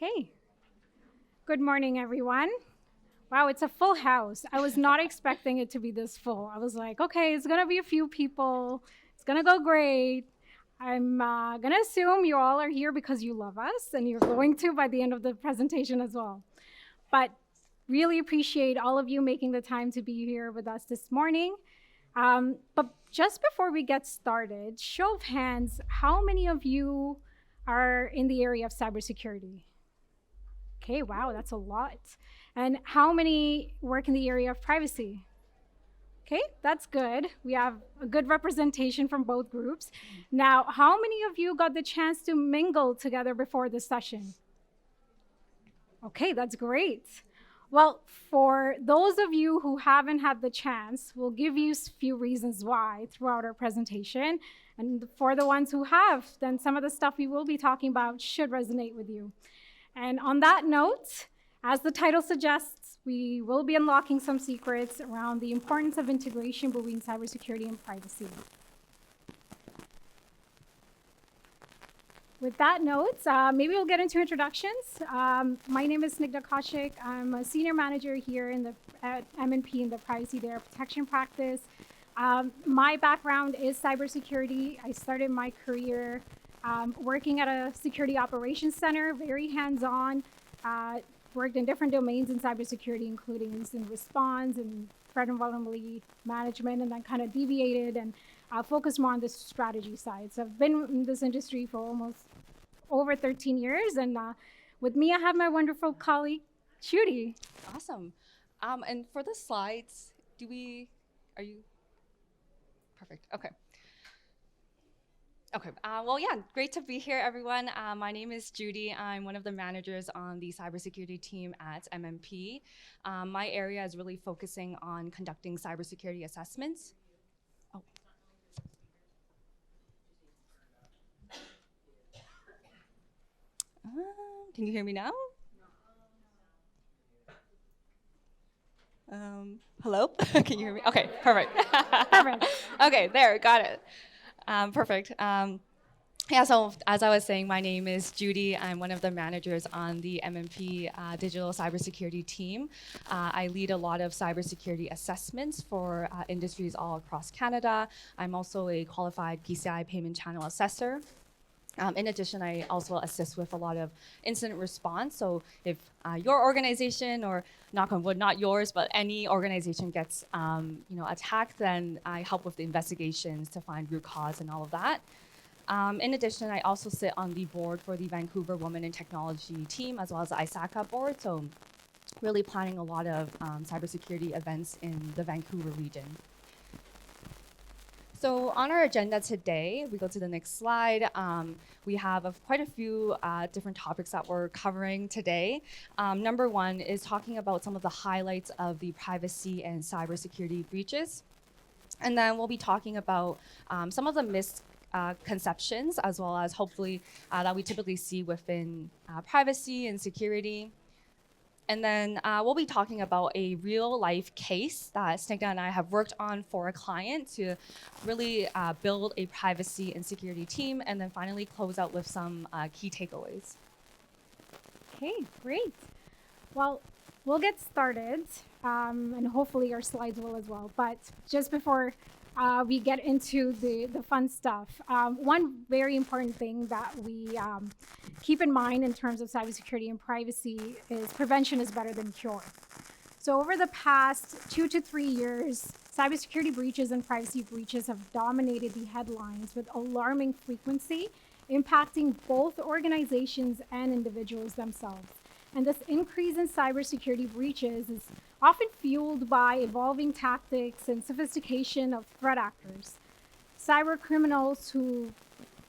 Okay. Good morning, everyone. Wow, it's a full house. I was not expecting it to be this full. I was like, okay, it's going to be a few people. It's going to go great. I'm going to assume you all are here because you love us, and you're going to by the end of the presentation as well. But really appreciate all of you making the time to be here with us this morning. But just before we get started, show of hands, how many of you are in the area of cybersecurity? Okay, wow, that's a lot. And how many work in the area of privacy? Okay, that's good. We have a good representation from both groups. Now, how many of you got the chance to mingle together before this session? Okay, that's great. Well, for those of you who haven't had the chance, we'll give you a few reasons why throughout our presentation. And for the ones who have, then some of the stuff we will be talking about should resonate with you. And on that note, as the title suggests, we will be unlocking some secrets around the importance of integration between cybersecurity and privacy. With that note, maybe we'll get into introductions. My name is Snigdha Kaushik. I'm a senior manager here at M&P in the Privacy Data Protection practice. My background is cybersecurity. I started my career working at a security operations center, very hands-on, worked in different domains in cybersecurity, including incident response and threat and vulnerability management, and then kind of deviated and focused more on the strategy side. So I've been in this industry for almost over 13 years, and with me I have my wonderful colleague, Judy. Awesome. And for the slides, are you? Perfect, okay. Okay, well, yeah, great to be here, everyone. My name is Judy. I'm one of the managers on the cybersecurity team at MMP. My area is really focusing on conducting cybersecurity assessments. Oh. Can you hear me now? Hello? Can you hear me? Okay, perfect. Perfect. Okay, there, got it. Perfect. Yeah, so as I was saying, my name is Judy. I'm one of the managers on the MMP digital cybersecurity team. I lead a lot of cybersecurity assessments for industries all across Canada. I'm also a qualified PCI payment channel assessor. In addition, I also assist with a lot of incident response. So if your organization, or knock on wood, not yours, but any organization gets attacked, then I help with the investigations to find root cause and all of that. In addition, I also sit on the board for the Vancouver Women in Technology team, as well as the ISACA board. So really planning a lot of cybersecurity events in the Vancouver region. So on our agenda today, we go to the next slide. We have quite a few different topics that we're covering today. Number one is talking about some of the highlights of the privacy and cybersecurity breaches. And then we'll be talking about some of the misconceptions, as well as hopefully that we typically see within privacy and security. And then we'll be talking about a real life case that Snigdha and I have worked on for a client to really build a privacy and security team, and then finally close out with some key takeaways. Okay, great. Well, we'll get started, and hopefully our slides will as well. But just before we get into the fun stuff, one very important thing that we keep in mind in terms of cybersecurity and privacy is prevention is better than cure. So over the past 2 to 3 years, cybersecurity breaches and privacy breaches have dominated the headlines with alarming frequency, impacting both organizations and individuals themselves. And this increase in cybersecurity breaches is often fueled by evolving tactics and sophistication of threat actors. Cybercriminals who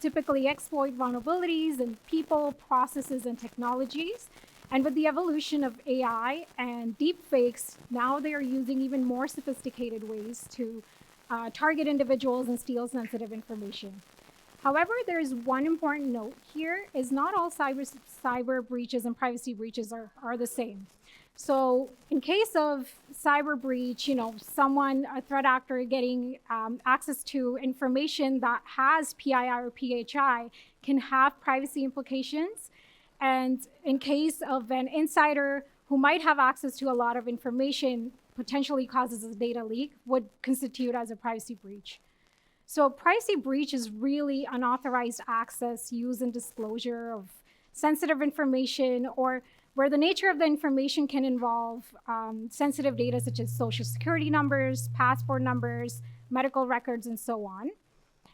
typically exploit vulnerabilities in people, processes, and technologies. And with the evolution of AI and deepfakes, now they are using even more sophisticated ways to target individuals and steal sensitive information. However, there's one important note here is not all cyber breaches and privacy breaches are the same. So in case of cyber breach, someone, a threat actor getting access to information that has PII or PHI can have privacy implications. And in case of an insider who might have access to a lot of information, potentially causes a data leak, would constitute as a privacy breach. So privacy breach is really unauthorized access, use, and disclosure of sensitive information, or where the nature of the information can involve sensitive data such as social security numbers, passport numbers, medical records, and so on.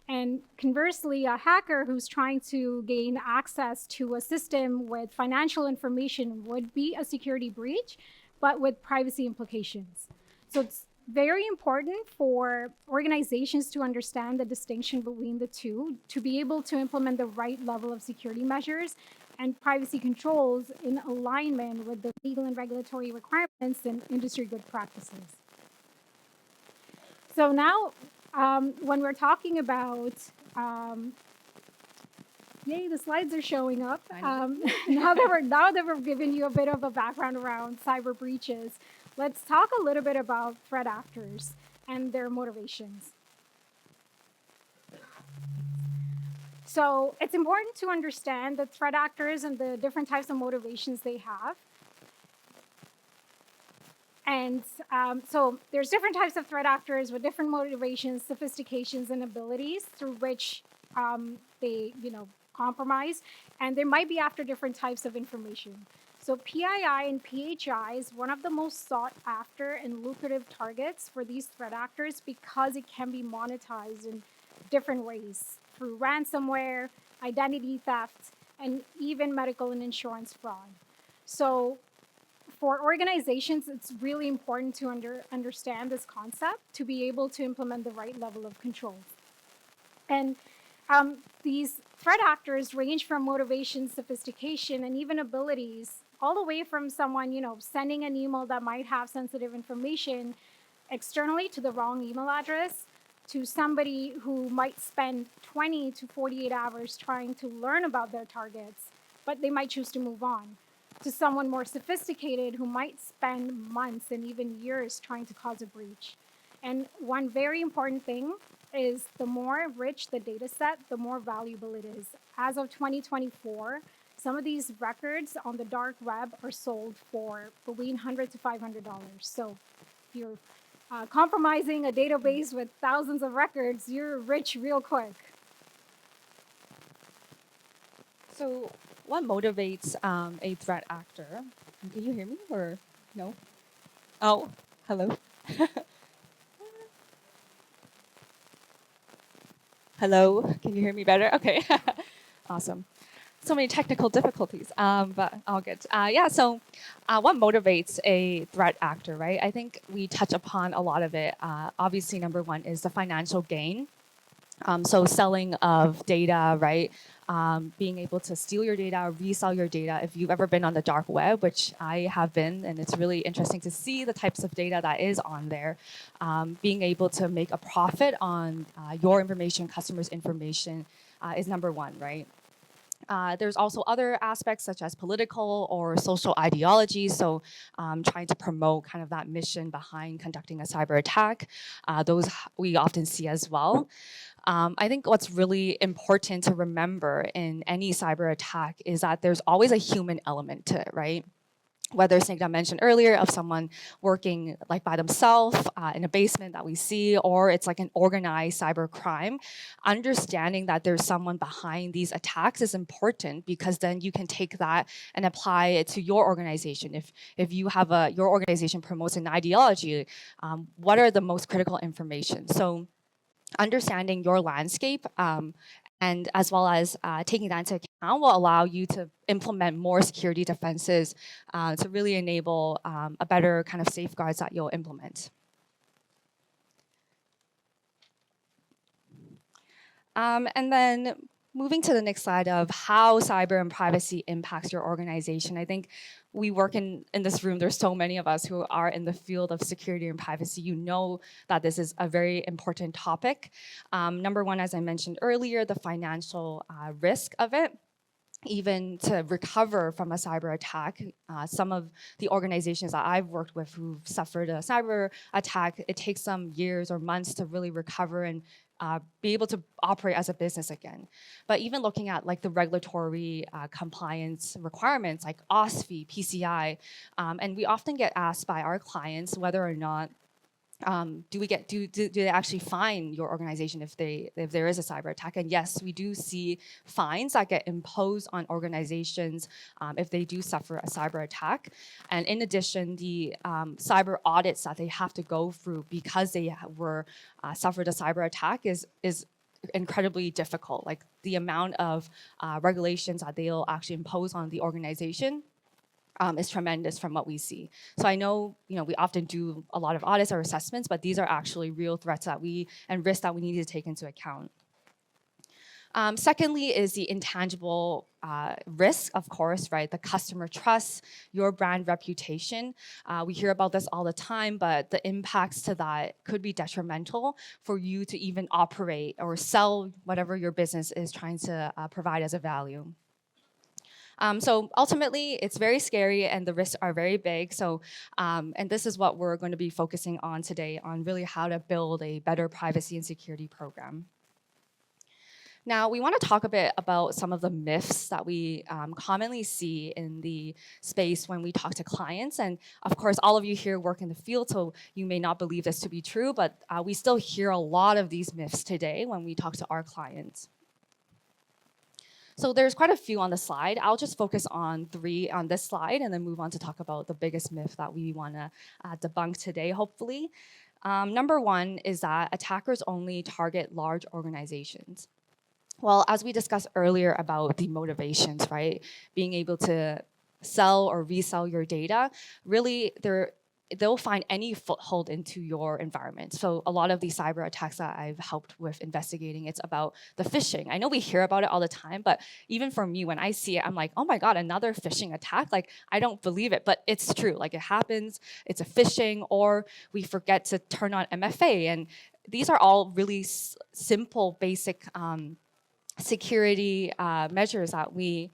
And conversely, a hacker who's trying to gain access to a system with financial information would be a security breach, but with privacy implications. So it's very important for organizations to understand the distinction between the two, to be able to implement the right level of security measures and privacy controls in alignment with the legal and regulatory requirements and industry good practices. So now, when we're talking about, yay, the slides are showing up. Now that we're giving you a bit of a background around cyber breaches, let's talk a little bit about threat actors and their motivations. So it's important to understand the threat actors and the different types of motivations they have. And so there's different types of threat actors with different motivations, sophistications, and abilities through which they, compromise. And they might be after different types of information. So PII and PHI is one of the most sought after and lucrative targets for these threat actors because it can be monetized in different ways through ransomware, identity theft, and even medical and insurance fraud. So for organizations, it's really important to understand this concept to be able to implement the right level of control. And these threat actors range from motivation, sophistication, and even abilities, all the way from someone, sending an email that might have sensitive information externally to the wrong email address, to somebody who might spend 20 to 48 hours trying to learn about their targets, but they might choose to move on, to someone more sophisticated who might spend months and even years trying to cause a breach. And one very important thing is the more rich the data set, the more valuable it is. As of 2024, some of these records on the dark web are sold for between $100 to $500. So if you're compromising a database with thousands of records, you're rich real quick. So what motivates a threat actor? Can you hear me or no? Oh, hello. Hello, can you hear me better? Okay, awesome. So many technical difficulties, but all good. So what motivates a threat actor, right? I think we touch upon a lot of it. Obviously, number one is the financial gain. So selling of data, right? Being able to steal your data, resell your data. If you've ever been on the dark web, which I have been, and it's really interesting to see the types of data that is on there, being able to make a profit on your information, customers' information is number one, right? There's also other aspects such as political or social ideology. So trying to promote kind of that mission behind conducting a cyber attack. Those we often see as well. I think what's really important to remember in any cyber attack is that there's always a human element to it, right? Whether Snigdha mentioned earlier of someone working like by themselves in a basement that we see, or it's like an organized cyber crime, understanding that there's someone behind these attacks is important because then you can take that and apply it to your organization. If you have your organization promotes an ideology, what are the most critical information? So understanding your landscape and as well as taking that into account will allow you to implement more security defenses to really enable a better kind of safeguards that you'll implement. And then moving to the next slide of how cyber and privacy impacts your organization. I think we work in this room, there's so many of us who are in the field of security and privacy. You know that this is a very important topic. Number one, as I mentioned earlier, the financial risk of it. Even to recover from a cyber attack, some of the organizations that I've worked with who've suffered a cyber attack, it takes some years or months to really recover and be able to operate as a business again. But even looking at like the regulatory compliance requirements like OSFI, PCI, and we often get asked by our clients whether or not do they actually fine your organization if there is a cyber attack? And yes, we do see fines that get imposed on organizations if they do suffer a cyber attack. And in addition, the cyber audits that they have to go through because they were suffered a cyber attack is incredibly difficult. Like the amount of regulations that they'll actually impose on the organization is tremendous from what we see. So I know, we often do a lot of audits or assessments, but these are actually real threats and risks that we need to take into account. Secondly is the intangible risk, of course, right? The customer trust, your brand reputation. We hear about this all the time, but the impacts to that could be detrimental for you to even operate or sell whatever your business is trying to provide as a value. So ultimately, it's very scary and the risks are very big. So, and this is what we're going to be focusing on today, on really how to build a better privacy and security program. Now, we want to talk a bit about some of the myths that we commonly see in the space when we talk to clients. And of course, all of you here work in the field, so you may not believe this to be true, but we still hear a lot of these myths today when we talk to our clients. So there's quite a few on the slide. I'll just focus on 3 on this slide and then move on to talk about the biggest myth that we want to debunk today, hopefully. Number 1 is that attackers only target large organizations. Well, as we discussed earlier about the motivations, right? Being able to sell or resell your data, really they'll find any foothold into your environment. So a lot of these cyber attacks that I've helped with investigating, it's about the phishing. I know we hear about it all the time, but even for me, when I see it, I'm like, oh my God, another phishing attack? Like, I don't believe it, but it's true. Like, it happens, it's a phishing, or we forget to turn on MFA. And these are all really simple, basic security measures that we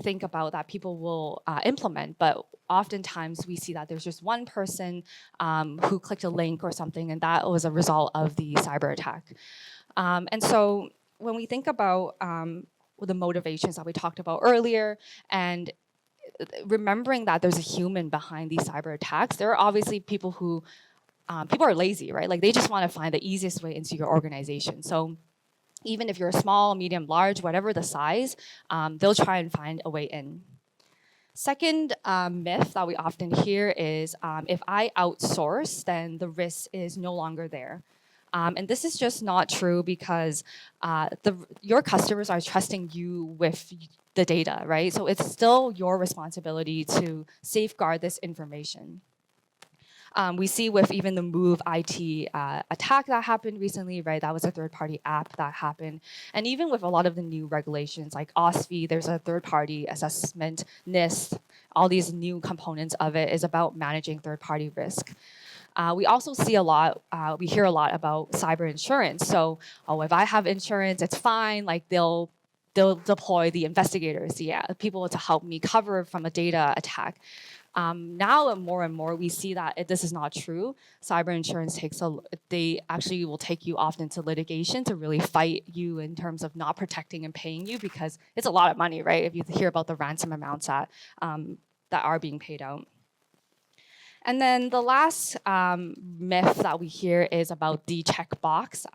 think about that people will implement, but oftentimes we see that there's just one person who clicked a link or something, and that was a result of the cyber attack. And so when we think about the motivations that we talked about earlier, and remembering that there's a human behind these cyber attacks, there are obviously people who, people are lazy, right? Like, they just want to find the easiest way into your organization. So even if you're small, medium, large, whatever the size, they'll try and find a way in. Second myth that we often hear is if I outsource, then the risk is no longer there. And this is just not true because your customers are trusting you with the data, right? So it's still your responsibility to safeguard this information. We see with even the Move IT attack that happened recently, right? That was a third-party app that happened. And even with a lot of the new regulations like OSFI, there's a third-party assessment, NIST, all these new components of it is about managing third-party risk. We also see a lot, we hear a lot about cyber insurance. So, if I have insurance, it's fine. Like, they'll deploy the investigators, people to help me cover from a data attack. Now more and more we see that this is not true. Cyber insurance they actually will take you often to litigation to really fight you in terms of not protecting and paying you, because it's a lot of money, right? If you hear about the ransom amounts that are being paid out. And then the last myth that we hear is about the checkbox.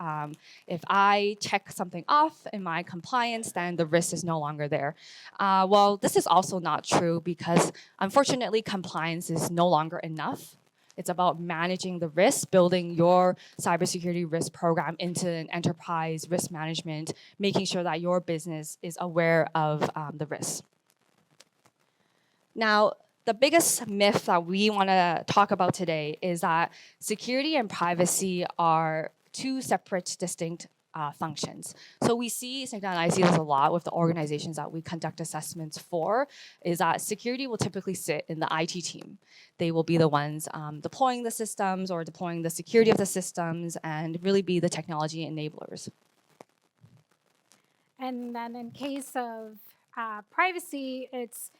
If I check something off in my compliance, then the risk is no longer there. Well, this is also not true because unfortunately, compliance is no longer enough. It's about managing the risk, building your cybersecurity risk program into an enterprise risk management, making sure that your business is aware of the risks. Now, the biggest myth that we want to talk about today is that security and privacy are two separate, distinct functions. So we see, Snigdha and I see this a lot with the organizations that we conduct assessments for, is that security will typically sit in the IT team. They will be the ones deploying the systems or deploying the security of the systems and really be the technology enablers. And then in case of privacy, it's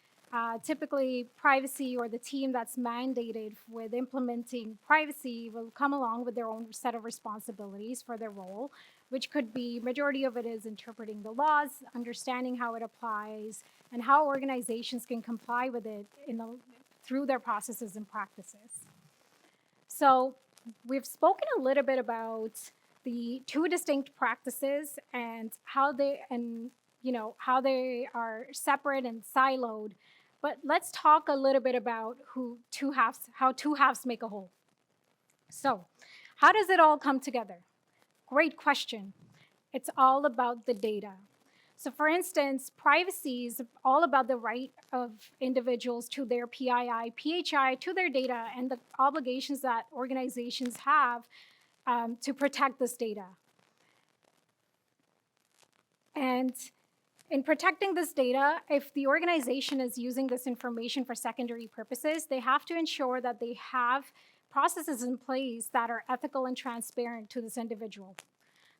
typically privacy or the team that's mandated with implementing privacy will come along with their own set of responsibilities for their role, which could be, majority of it is interpreting the laws, understanding how it applies, and how organizations can comply with it through their processes and practices. So we've spoken a little bit about the two distinct practices and how they are separate and siloed. But let's talk a little bit about how two halves make a whole. So, how does it all come together? Great question. It's all about the data. So for instance, privacy is all about the right of individuals to their PII, PHI, to their data, and the obligations that organizations have to protect this data. And in protecting this data, if the organization is using this information for secondary purposes, they have to ensure that they have processes in place that are ethical and transparent to this individual.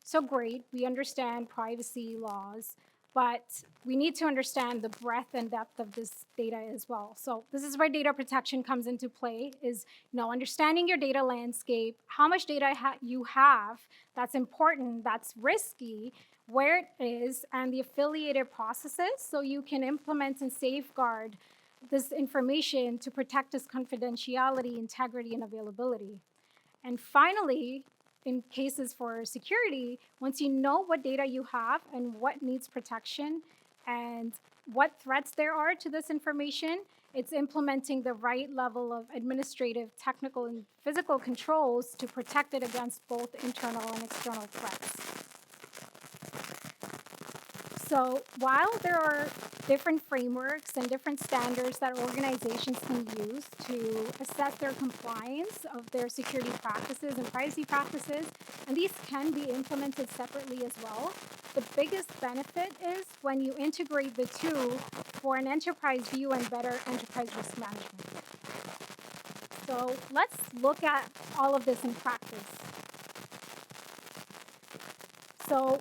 So great, we understand privacy laws, but we need to understand the breadth and depth of this data as well. So this is where data protection comes into play, is understanding your data landscape, how much data you have that's important, that's risky, where it is, and the affiliated processes, so you can implement and safeguard this information to protect its confidentiality, integrity, and availability. And finally, in cases for security, once you know what data you have and what needs protection and what threats there are to this information, it's implementing the right level of administrative, technical, and physical controls to protect it against both internal and external threats. So while there are different frameworks and different standards that organizations can use to assess their compliance of their security practices and privacy practices, and these can be implemented separately as well, the biggest benefit is when you integrate the two for an enterprise view and better enterprise risk management. So let's look at all of this in practice. So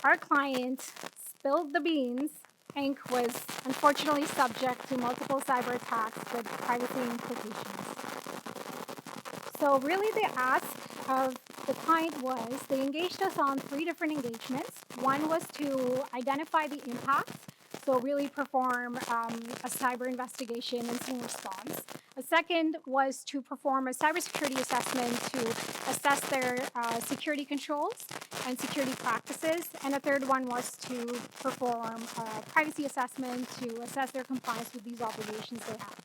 our client spilled the beans. Inc. was unfortunately subject to multiple cyber attacks with privacy implications. So really the ask of the client was, they engaged us on 3 different engagements. One was to identify the impact, so really perform a cyber investigation incident response. A second was to perform a cybersecurity assessment to assess their security controls and security practices. And a third one was to perform a privacy assessment to assess their compliance with these obligations they have.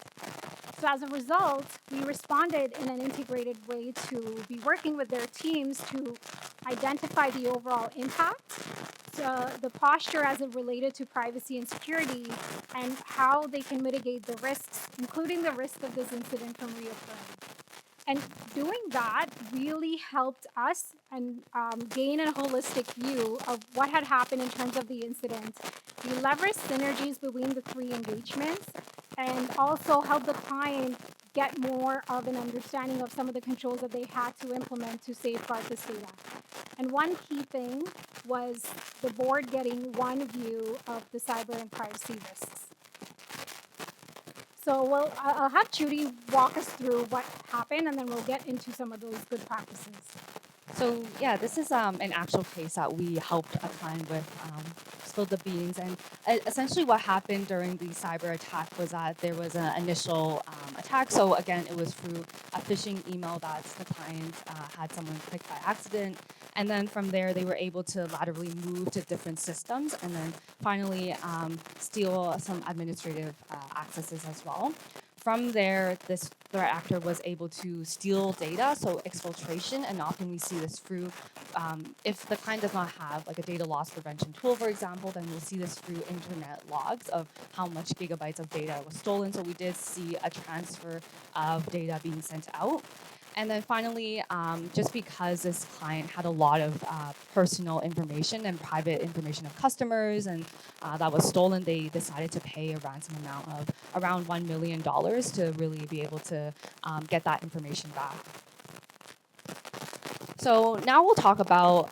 So as a result, we responded in an integrated way to be working with their teams to identify the overall impact, the posture as it related to privacy and security, and how they can mitigate the risks, including the risk of this incident from reoccurring. And doing that really helped us and gain a holistic view of what had happened in terms of the incident. We leveraged synergies between the 3 engagements and also helped the client get more of an understanding of some of the controls that they had to implement to safeguard this data. And one key thing was the board getting one view of the cyber and privacy risks. So I'll have Judy walk us through what happened, and then we'll get into some of those good practices. So yeah, this is an actual case that we helped a client with spill the beans. And essentially what happened during the cyber attack was that there was an initial attack. So again, it was through a phishing email that the client had someone click by accident. And then from there, they were able to laterally move to different systems and then finally steal some administrative accesses as well. From there, this threat actor was able to steal data, so exfiltration, and often we see this through, if the client does not have like a data loss prevention tool, for example, then we'll see this through internet logs of how much gigabytes of data was stolen. So we did see a transfer of data being sent out. And then finally, just because this client had a lot of personal information and private information of customers and that was stolen, they decided to pay a ransom amount of around $1 million to really be able to get that information back. So now we'll talk about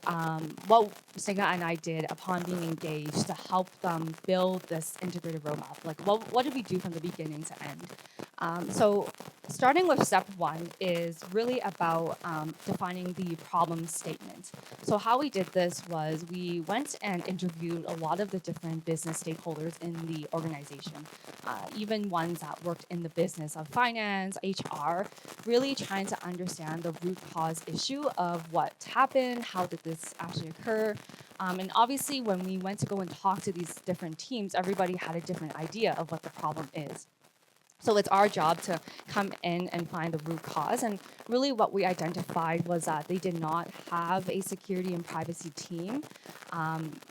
what Snigdha and I did upon being engaged to help them build this integrated roadmap. Like, what did we do from the beginning to end? So starting with step one is really about defining the problem statement. So how we did this was we went and interviewed a lot of the different business stakeholders in the organization, even ones that worked in the business of finance, HR, really trying to understand the root cause issue of what happened, how did this actually occur. And obviously, when we went to go and talk to these different teams, everybody had a different idea of what the problem is. So it's our job to come in and find the root cause. And really what we identified was that they did not have a security and privacy team.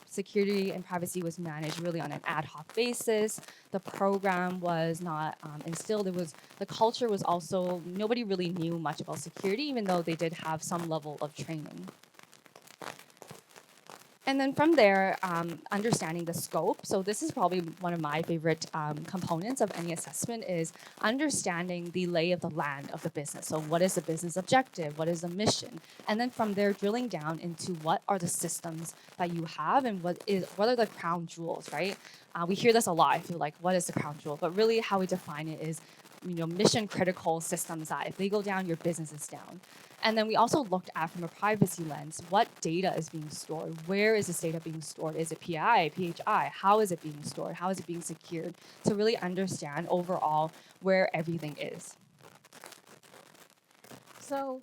Security and privacy was managed really on an ad hoc basis. The program was not instilled. The culture was also, nobody really knew much about security, even though they did have some level of training. And then from there, understanding the scope. So this is probably one of my favorite components of any assessment is understanding the lay of the land of the business. So what is the business objective? What is the mission? And then from there, drilling down into what are the systems that you have and what are the crown jewels, right? We hear this a lot. I feel like, what is the crown jewel? But really how we define it is, mission critical systems that if they go down, your business is down. And then we also looked at from a privacy lens, what data is being stored? Where is this data being stored? Is it PI, PHI? How is it being stored? How is it being secured? To really understand overall where everything is. So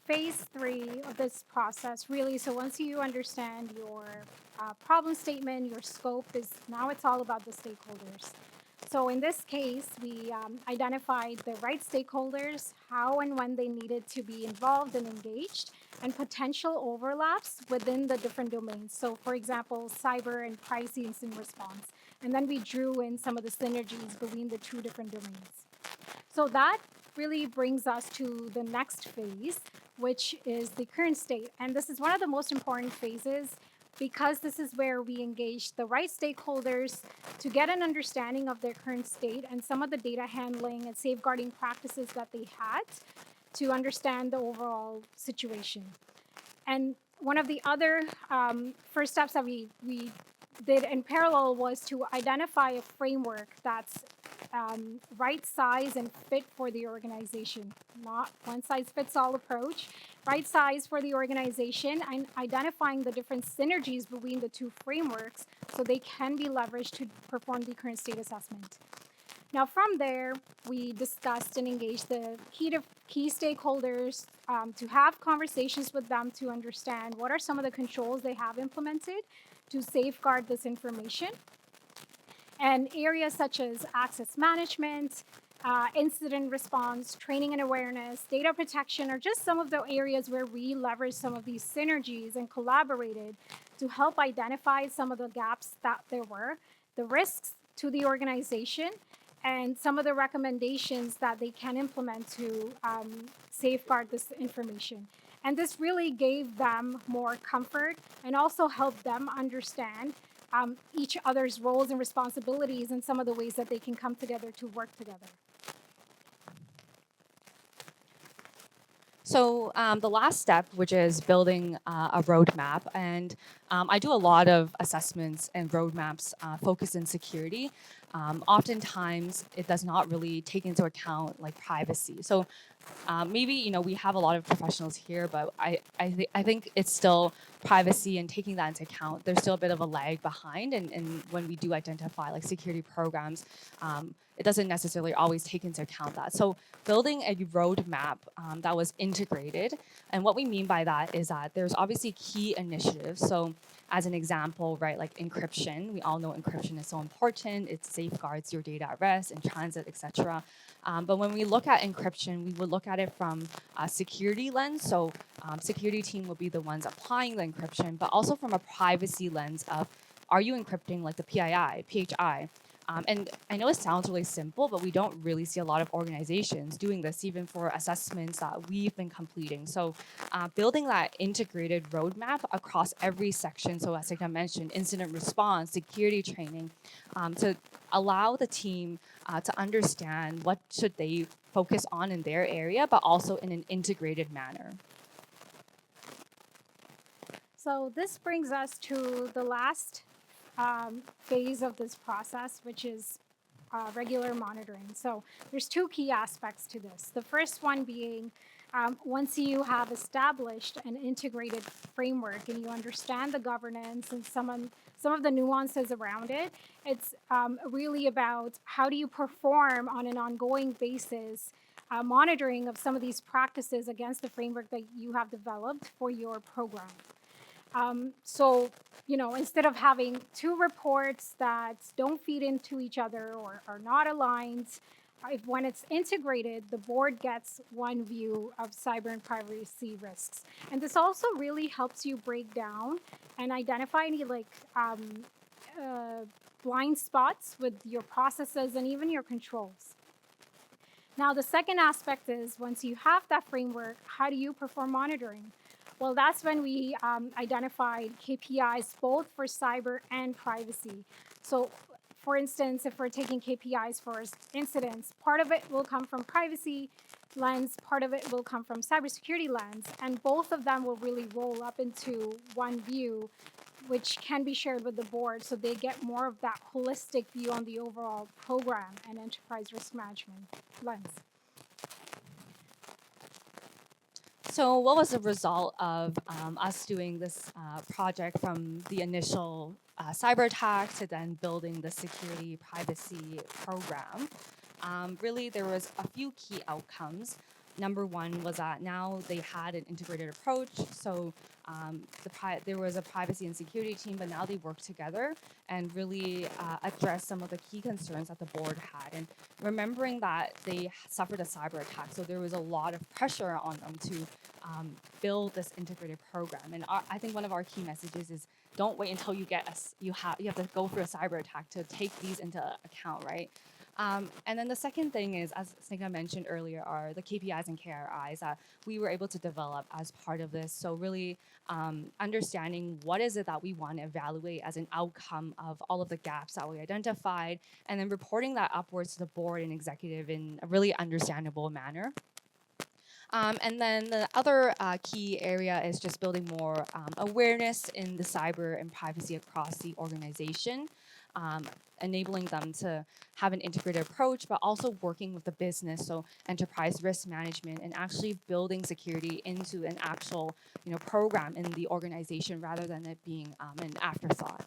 phase 3 of this process, really, so once you understand your problem statement, your scope, now it's all about the stakeholders. So in this case, we identified the right stakeholders, how and when they needed to be involved and engaged, and potential overlaps within the different domains. So for example, cyber and privacy incident response. And then we drew in some of the synergies between the two different domains. So that really brings us to the next phase, which is the current state. And this is one of the most important phases because this is where we engage the right stakeholders to get an understanding of their current state and some of the data handling and safeguarding practices that they had to understand the overall situation. And one of the other first steps that we did in parallel was to identify a framework that's right size and fit for the organization, not one size fits all approach, right size for the organization, and identifying the different synergies between the two frameworks so they can be leveraged to perform the current state assessment. Now, from there, we discussed and engaged the key stakeholders to have conversations with them to understand what are some of the controls they have implemented to safeguard this information. And areas such as access management, incident response, training and awareness, data protection are just some of the areas where we leveraged some of these synergies and collaborated to help identify some of the gaps that there were, the risks to the organization, and some of the recommendations that they can implement to safeguard this information. And this really gave them more comfort and also helped them understand each other's roles and responsibilities and some of the ways that they can come together to work together. So the last step, which is building a roadmap, and I do a lot of assessments and roadmaps focused in security. Oftentimes, it does not really take into account like privacy. So maybe we have a lot of professionals here, but I think it's still privacy and taking that into account. There's still a bit of a lag behind, and when we do identify like security programs, it doesn't necessarily always take into account that. So building a roadmap that was integrated, and what we mean by that is that there's obviously key initiatives. So as an example, right, like encryption, we all know encryption is so important. It safeguards your data at rest, in transit, etc. But when we look at encryption, we would look at it from a security lens. So security team will be the ones applying the encryption, but also from a privacy lens of, are you encrypting like the PII, PHI? And I know it sounds really simple, but we don't really see a lot of organizations doing this, even for assessments that we've been completing. So building that integrated roadmap across every section, so as I mentioned, incident response, security training, to allow the team to understand what should they focus on in their area, but also in an integrated manner. So this brings us to the last phase of this process, which is regular monitoring. So there's two key aspects to this. The first one being once you have established an integrated framework and you understand the governance and some of the nuances around it, it's really about how do you perform on an ongoing basis monitoring of some of these practices against the framework that you have developed for your program. So, instead of having two reports that don't feed into each other or are not aligned, when it's integrated, the board gets one view of cyber and privacy risks. And this also really helps you break down and identify any blind spots with your processes and even your controls. Now, the second aspect is once you have that framework, how do you perform monitoring? Well, that's when we identified KPIs both for cyber and privacy. So, for instance, if we're taking KPIs for incidents, part of it will come from privacy lens, part of it will come from cybersecurity lens, and both of them will really roll up into one view, which can be shared with the board so they get more of that holistic view on the overall program and enterprise risk management lens. So what was the result of us doing this project from the initial cyber attack to then building the security privacy program? Really, there was a few key outcomes. Number one was that now they had an integrated approach. So there was a privacy and security team, but now they work together and really address some of the key concerns that the board had. And remembering that they suffered a cyber attack, so there was a lot of pressure on them to build this integrated program. And I think one of our key messages is don't wait until you have to go through a cyber attack to take these into account, right? And then the second thing is, as Snigdha mentioned earlier, are the KPIs and KRIs that we were able to develop as part of this. So really understanding what is it that we want to evaluate as an outcome of all of the gaps that we identified, and then reporting that upwards to the board and executive in a really understandable manner. And then the other key area is just building more awareness in the cyber and privacy across the organization, enabling them to have an integrated approach, but also working with the business, so enterprise risk management, and actually building security into an actual program in the organization rather than it being an afterthought.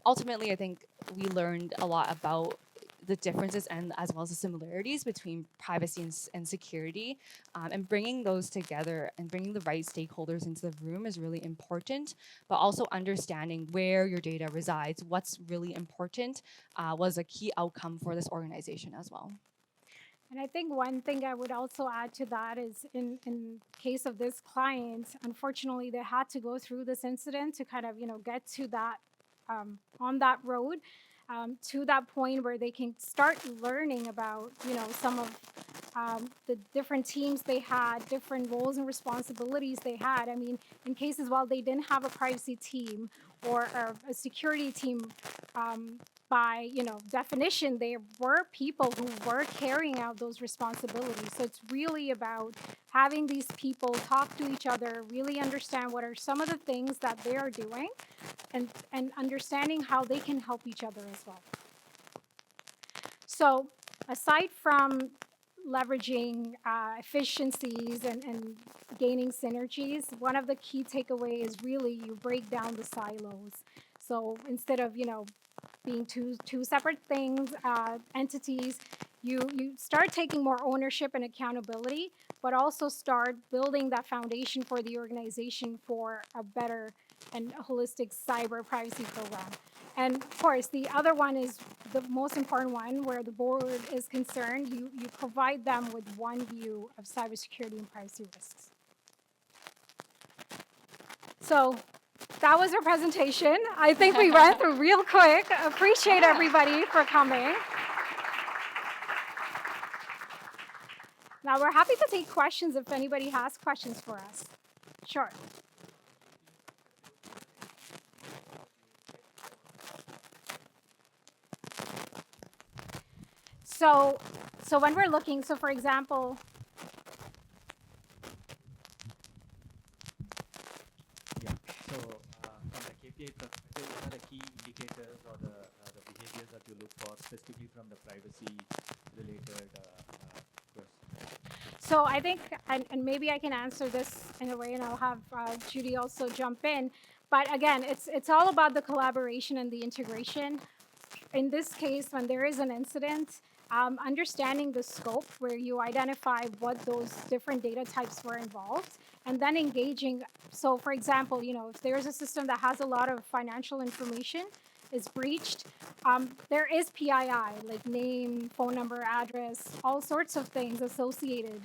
Ultimately, I think we learned a lot about the differences and as well as the similarities between privacy and security, and bringing those together and bringing the right stakeholders into the room is really important, but also understanding where your data resides, what's really important, was a key outcome for this organization as well. And I think one thing I would also add to that is in case of this client, unfortunately, they had to go through this incident to kind of, get to that, on that road, to that point where they can start learning about, some of the different teams they had, different roles and responsibilities they had. I mean, in cases while they didn't have a privacy team or a security team, by definition, there were people who were carrying out those responsibilities. So it's really about having these people talk to each other, really understand what are some of the things that they are doing, and understanding how they can help each other as well. So aside from leveraging efficiencies and gaining synergies, one of the key takeaways is really you break down the silos. So instead of being two separate things, entities, you start taking more ownership and accountability, but also start building that foundation for the organization for a better and holistic cyber privacy program. And of course, the other one is the most important one, where the board is concerned. You provide them with one view of cybersecurity and privacy risks. So That was our presentation. I think we ran through real quick. Appreciate everybody for coming. Now we're happy to take questions if anybody has questions for us. Sure. So when we're looking, so for example, Yeah. So from the KPI perspective, what are the key indicators or the behaviors that you look for specifically from the privacy related questions? so I think, and maybe I can answer this in a way, and I'll have Judy also jump in. But again, it's all about the collaboration and the integration. In this case, when there is an incident, understanding the scope where you identify what those different data types were involved, and then engaging. So, for example, if there's a system that has a lot of financial information is breached, there is PII, like name, phone number, address, all sorts of things associated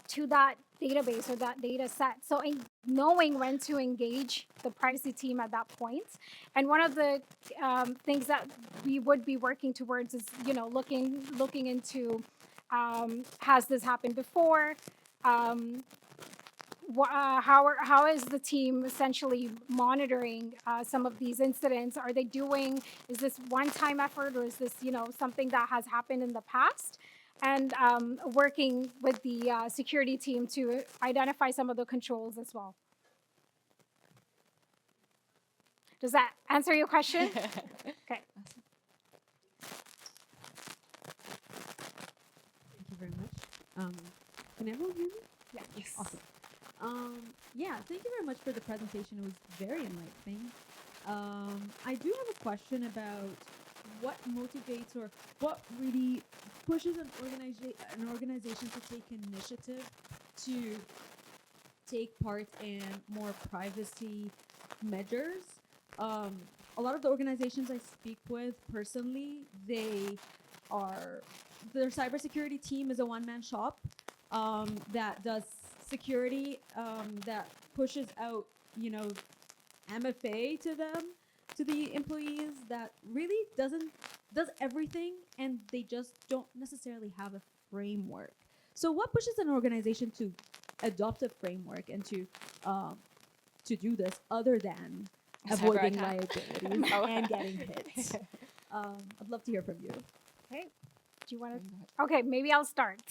to that database or that data set. So knowing when to engage the privacy team at that point. And one of the things that we would be working towards is, looking into, has this happened before? How is the team essentially monitoring some of these incidents? Are they doing, is this one-time effort, or is this, something that has happened in the past? And working with the security team to identify some of the controls as well. Does that answer your question? Okay. Thank you very much. Can everyone hear me? Yeah. Yes. Awesome. Yeah, thank you very much for the presentation. It was very enlightening. I do have a question about what motivates or what really pushes an organization to take initiative to take part in more privacy measures. A lot of the organizations I speak with personally, their cybersecurity team is a one-man shop that does security, that pushes out, MFA to them, to the employees, that really does everything, and they just don't necessarily have a framework. So what pushes an organization to adopt a framework and to do this other than avoiding liabilities and getting hit? I'd love to hear from you. Okay. Do you want to? Okay, maybe I'll start.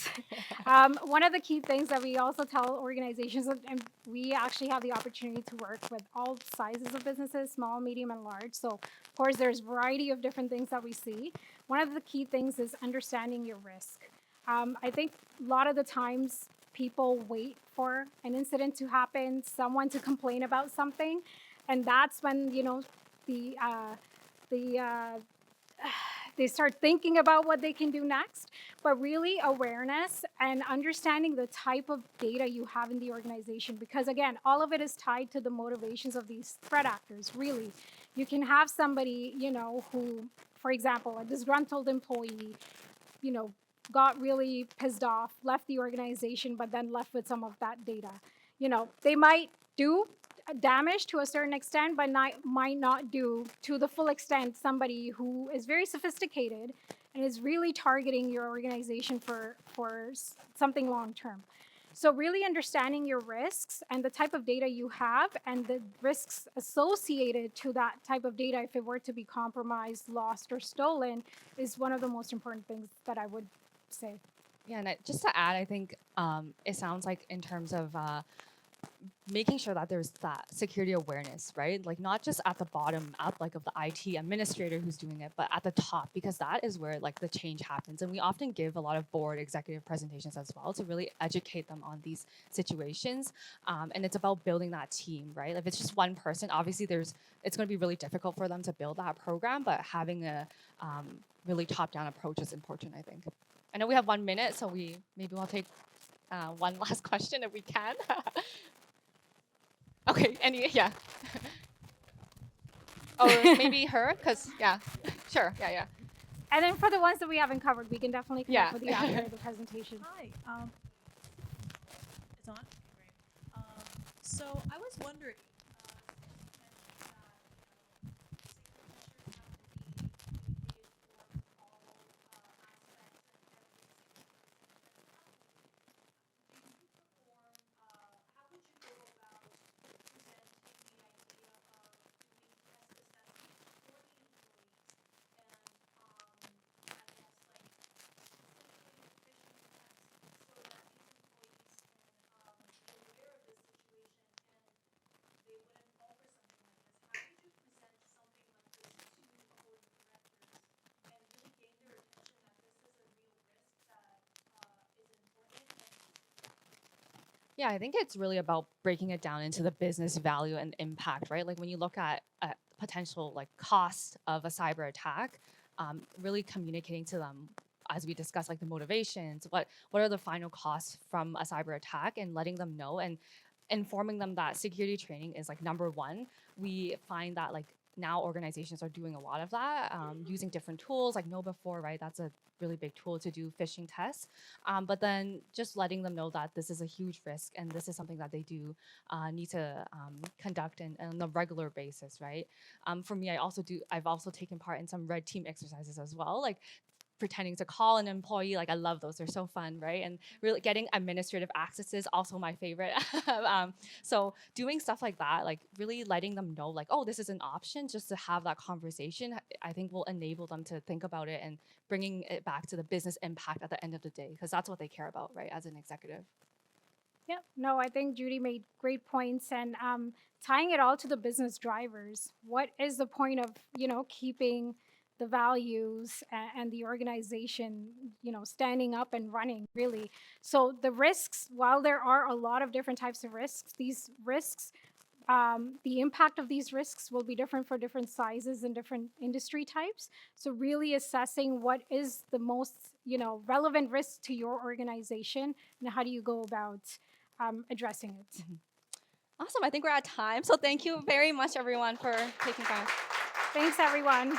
One of the key things that we also tell organizations, and we actually have the opportunity to work with all sizes of businesses, small, medium, and large. So, of course, there's a variety of different things that we see. One of the key things is understanding your risk. I think a lot of the times people wait for an incident to happen, someone to complain about something, and that's when they start thinking about what they can do next. But really, awareness and understanding the type of data you have in the organization, because again, all of it is tied to the motivations of these threat actors. Really, you can have somebody, who, for example, a disgruntled employee, got really pissed off, left the organization, but then left with some of that data. They might do damage to a certain extent, but might not do to the full extent somebody who is very sophisticated and is really targeting your organization for something long term. So really understanding your risks and the type of data you have and the risks associated to that type of data if it were to be compromised, lost, or stolen is one of the most important things that I would say. Yeah, and just to add, I think it sounds like in terms of making sure that there's that security awareness, right? Like not just at the bottom, of the IT administrator who's doing it, but at the top, because that is where like the change happens. And we often give a lot of board executive presentations as well to really educate them on these situations. And it's about building that team, right? If it's just one person, obviously it's going to be really difficult for them to build that program, but having a really top-down approach is important, I think. I know we have 1 minute, so maybe we'll take one last question if we can. Okay, yeah. Or maybe her, because, yeah, sure, yeah. And then for the ones that we haven't covered, we can definitely connect with you after the presentation. Hi. It's on? Okay, great. So I was wondering, Yeah, I think it's really about breaking it down into the business value and impact, right? Like when you look at potential like cost of a cyber attack, really communicating to them as we discuss like the motivations, what are the final costs from a cyber attack, and letting them know and informing them that security training is like number one. We find that like now organizations are doing a lot of that, using different tools like Know Before, right? That's a really big tool to do phishing tests. But then just letting them know that this is a huge risk and this is something that they do need to conduct on a regular basis, right? For me, I've also taken part in some red team exercises as well, like pretending to call an employee. Like I love those, they're so fun, right? And really getting administrative access is also my favorite. So doing stuff like that, like really letting them know like, oh, this is an option, just to have that conversation, I think will enable them to think about it and bringing it back to the business impact at the end of the day, because that's what they care about, right, as an executive. Yeah, no, I think Judy made great points, and tying it all to the business drivers. What is the point of keeping the values and the organization standing up and running really? So the risks, while there are a lot of different types of risks, these risks, the impact of these risks will be different for different sizes and different industry types. So really assessing what is the most relevant risk to your organization, and how do you go about addressing it. Awesome. I think we're at time. So thank you very much, everyone, for taking time. Thanks, everyone.